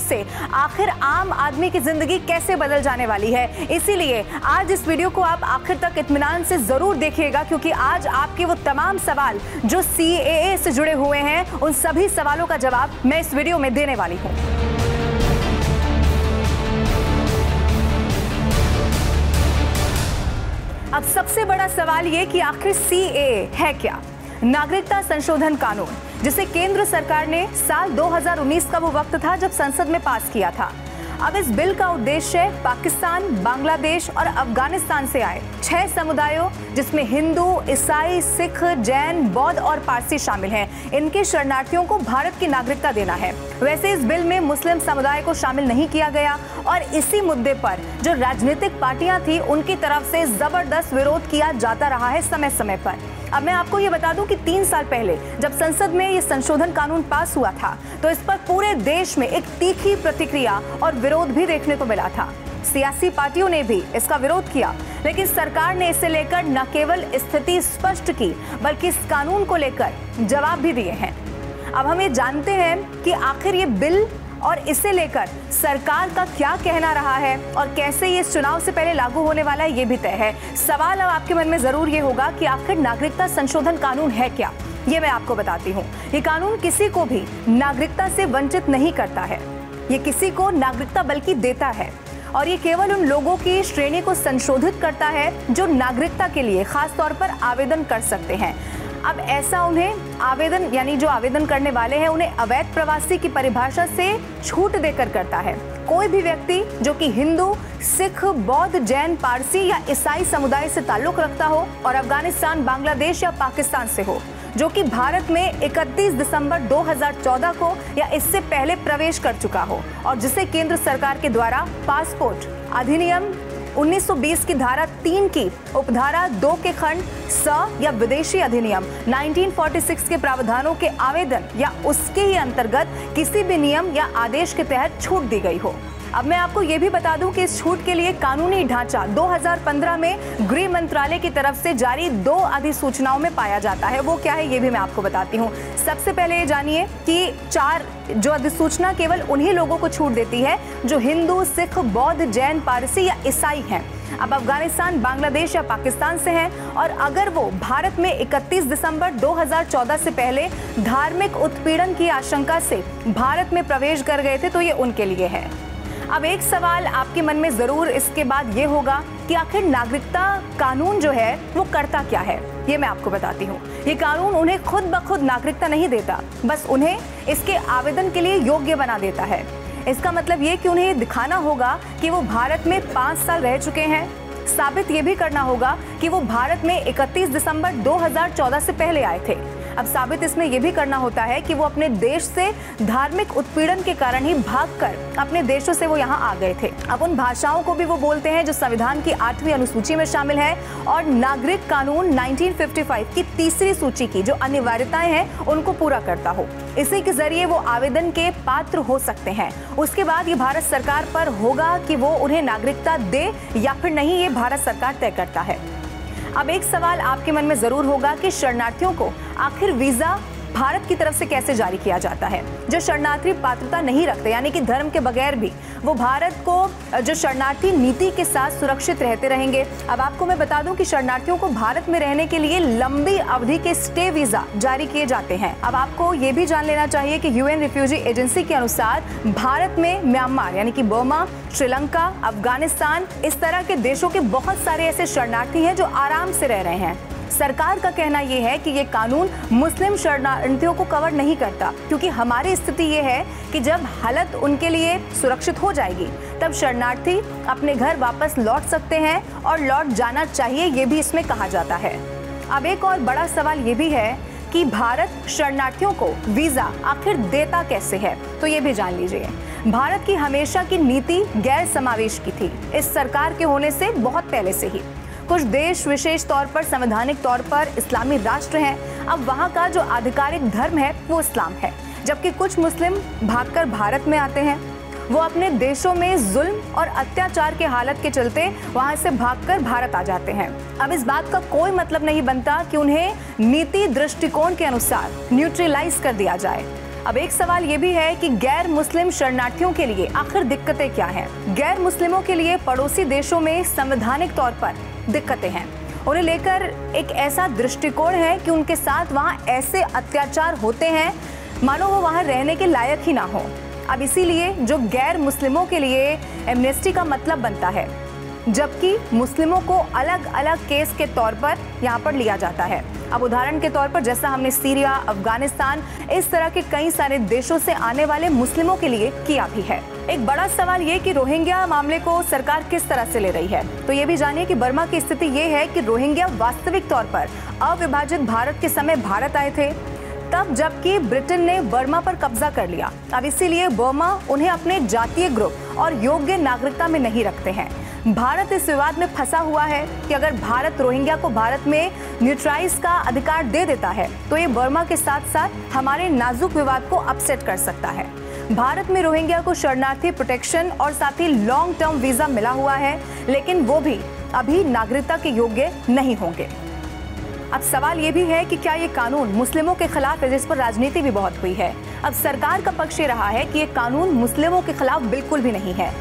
से आखिर आम आदमी की जिंदगी कैसे बदल जाने वाली है। इसीलिए आज इस वीडियो को आप आखिर तक इत्मीनान से जरूर देखिएगा, क्योंकि आज आपके वो तमाम सवाल जो CAA से जुड़े हुए हैं, उन सभी सवालों का जवाब मैं इस वीडियो में देने वाली हूं। अब सबसे बड़ा सवाल ये कि आखिर CAA है क्या? नागरिकता संशोधन कानून, जिसे केंद्र सरकार ने साल 2019 का वो वक्त था जब संसद में पास किया था। अब इस बिल का उद्देश्य पाकिस्तान, बांग्लादेश और अफगानिस्तान से आए 6 समुदायों, जिसमें हिंदू, ईसाई, सिख, जैन, बौद्ध और पारसी शामिल हैं, इनके शरणार्थियों को भारत की नागरिकता देना है। वैसे इस बिल में मुस्लिम समुदाय को शामिल नहीं किया गया और इसी मुद्दे पर जो राजनीतिक पार्टियां थी उनकी तरफ से जबरदस्त विरोध किया जाता रहा है समय समय पर। अब मैं आपको ये बता दूं कि 3 साल पहले जब संसद में ये संशोधन कानून पास हुआ था तो इस पर पूरे देश में एक तीखी प्रतिक्रिया और विरोध भी देखने को मिला था। सियासी पार्टियों ने भी इसका विरोध किया, लेकिन सरकार ने इसे लेकर न केवल स्थिति स्पष्ट की बल्कि इस कानून को लेकर जवाब भी दिए हैं। अब हम ये जानते हैं कि आखिर ये बिल और इसे लेकर सरकार का क्या कहना रहा है और कैसे ये चुनाव से पहले लागू होने वाला है, ये भी तय है। सवाल अब आपके मन में जरूर ये होगा कि आखिर नागरिकता संशोधन कानून है क्या? ये मैं आपको बताती हूँ। ये कानून किसी को भी नागरिकता से वंचित नहीं करता है, ये किसी को नागरिकता बल्कि देता है, और ये केवल उन लोगों की श्रेणी को संशोधित करता है जो नागरिकता के लिए खास तौर पर आवेदन कर सकते हैं। अब ऐसा उन्हें आवेदन यानी जो आवेदन करने वाले हैं उन्हें अवैध प्रवासी की परिभाषा से छूट देकर करता है। कोई भी व्यक्ति जो कि हिंदू, सिख, बौद्ध, जैन, पारसी या ईसाई समुदाय से ताल्लुक रखता हो और अफगानिस्तान, बांग्लादेश या पाकिस्तान से हो, जो कि भारत में 31 दिसंबर 2014 को या इससे पहले प्रवेश कर चुका हो और जिसे केंद्र सरकार के द्वारा पासपोर्ट अधिनियम 1920 की धारा 3 की उपधारा 2 के खंड स या विदेशी अधिनियम 1946 के प्रावधानों के आवेदन या उसके ही अंतर्गत किसी भी नियम या आदेश के तहत छूट दी गई हो। अब मैं आपको ये भी बता दूं कि इस छूट के लिए कानूनी ढांचा 2015 में गृह मंत्रालय की तरफ से जारी 2 अधिसूचनाओं में पाया जाता है। वो क्या है ये भी मैं आपको बताती हूँ। सबसे पहले ये जानिए कि 4 जो अधिसूचना केवल उन्हीं लोगों को छूट देती है जो हिंदू, सिख, बौद्ध, जैन, पारसी या ईसाई हैं, अब अफगानिस्तान, बांग्लादेश या पाकिस्तान से हैं, और अगर वो भारत में 31 दिसंबर 2014 से पहले धार्मिक उत्पीड़न की आशंका से भारत में प्रवेश कर गए थे तो ये उनके लिए है। अब एक सवाल आपके मन में जरूर इसके बाद ये होगा कि आखिर नागरिकता कानून जो है वो करता क्या है। ये मैं आपको बताती हूँ। ये कानून उन्हें खुद ब खुद नागरिकता नहीं देता, बस उन्हें इसके आवेदन के लिए योग्य बना देता है। इसका मतलब ये कि उन्हें दिखाना होगा कि वो भारत में 5 साल रह चुके हैं। साबित ये भी करना होगा कि वो भारत में 31 दिसंबर 2014 से पहले आए थे। अब साबित इसमें यह भी करना होता है कि वो अपने देश से धार्मिक उत्पीड़न के कारण ही भागकर अपने देशों से वो यहाँ आ गए थे। अब उन भाषाओं को भी वो बोलते हैं जो संविधान की 8वीं अनुसूची में शामिल है और नागरिक कानून 1955 की 3री सूची की जो अनिवार्यताएं हैं उनको पूरा करता हो। इसी के जरिए वो आवेदन के पात्र हो सकते हैं। उसके बाद ये भारत सरकार पर होगा कि वो उन्हें नागरिकता दे या फिर नहीं, ये भारत सरकार तय करता है। अब एक सवाल आपके मन में जरूर होगा कि शरणार्थियों को आखिर वीजा भारत की तरफ से कैसे जारी किया जाता है। जो शरणार्थी पात्रता नहीं रखते यानी कि धर्म के बगैर भी वो भारत को जो शरणार्थी नीति के साथ सुरक्षित रहते रहेंगे। अब आपको मैं बता दूं कि शरणार्थियों को भारत में रहने के लिए लंबी अवधि के स्टे वीजा जारी किए जाते हैं। अब आपको ये भी जान लेना चाहिए कि UN रिफ्यूजी एजेंसी के अनुसार भारत में म्यांमार यानी कि बर्मा, श्रीलंका, अफगानिस्तान इस तरह के देशों के बहुत सारे ऐसे शरणार्थी हैं जो आराम से रह रहे हैं। सरकार का कहना यह है कि ये कानून मुस्लिम शरणार्थियों को कवर नहीं करता, क्योंकि हमारी स्थिति ये है कि जब हालत उनके लिए सुरक्षित हो जाएगी तब शरणार्थी अपने घर वापस लौट सकते हैं और लौट जाना चाहिए, ये भी इसमें कहा जाता है। अब एक और बड़ा सवाल ये भी है कि भारत शरणार्थियों को वीजा आखिर देता कैसे है, तो ये भी जान लीजिए। भारत की हमेशा की नीति गैर समावेश की थी, इस सरकार के होने से बहुत पहले से ही। कुछ देश विशेष तौर पर संवैधानिक तौर पर इस्लामी राष्ट्र हैं। अब वहाँ का जो आधिकारिक धर्म है वो इस्लाम है, जबकि कुछ मुस्लिम भागकर भारत में आते हैं। वो अपने देशों में जुल्म और अत्याचार के हालत के चलते वहाँ से भागकर भारत आ जाते हैं। अब इस बात का कोई मतलब नहीं बनता कि उन्हें नीति दृष्टिकोण के अनुसार न्यूट्रलाइज कर दिया जाए। अब एक सवाल ये भी है कि गैर मुस्लिम शरणार्थियों के लिए आखिर दिक्कतें क्या हैं? गैर मुस्लिमों के लिए पड़ोसी देशों में संवैधानिक तौर पर दिक्कतें हैं। उन्हें लेकर एक ऐसा दृष्टिकोण है कि उनके साथ वहाँ ऐसे अत्याचार होते हैं मानो वो वहाँ रहने के लायक ही ना हो। अब इसीलिए जो गैर मुस्लिमों के लिए एमनेस्टी का मतलब बनता है, जबकि मुस्लिमों को अलग अलग केस के तौर पर यहाँ पर लिया जाता है। अब उदाहरण के तौर पर जैसा हमने सीरिया, अफगानिस्तान, इस तरह के कई सारे देशों से आने वाले मुस्लिमों के लिए किया भी है। एक बड़ा सवाल ये कि रोहिंग्या मामले को सरकार किस तरह से ले रही है। तो ये भी जानिए कि बर्मा की स्थिति ये है कि रोहिंग्या वास्तविक तौर पर अविभाजित भारत के समय भारत आए थे, तब जबकि ब्रिटेन ने बर्मा पर कब्जा कर लिया। अब इसीलिए बर्मा उन्हें अपने जातीय ग्रुप और योग्य नागरिकता में नहीं रखते हैं। भारत इस विवाद में फंसा हुआ है कि अगर भारत रोहिंग्या को भारत में न्यूट्राइज का अधिकार दे देता है तो ये बर्मा के साथ साथ हमारे नाजुक विवाद को अपसेट कर सकता है। भारत में रोहिंग्या को शरणार्थी प्रोटेक्शन और साथ ही लॉन्ग टर्म वीजा मिला हुआ है, लेकिन वो भी अभी नागरिकता के योग्य नहीं होंगे। अब सवाल ये भी है कि क्या ये कानून मुस्लिमों के खिलाफ है, जिस पर राजनीति भी बहुत हुई है। अब सरकार का पक्ष ये रहा है कि ये कानून मुस्लिमों के खिलाफ बिल्कुल भी नहीं है।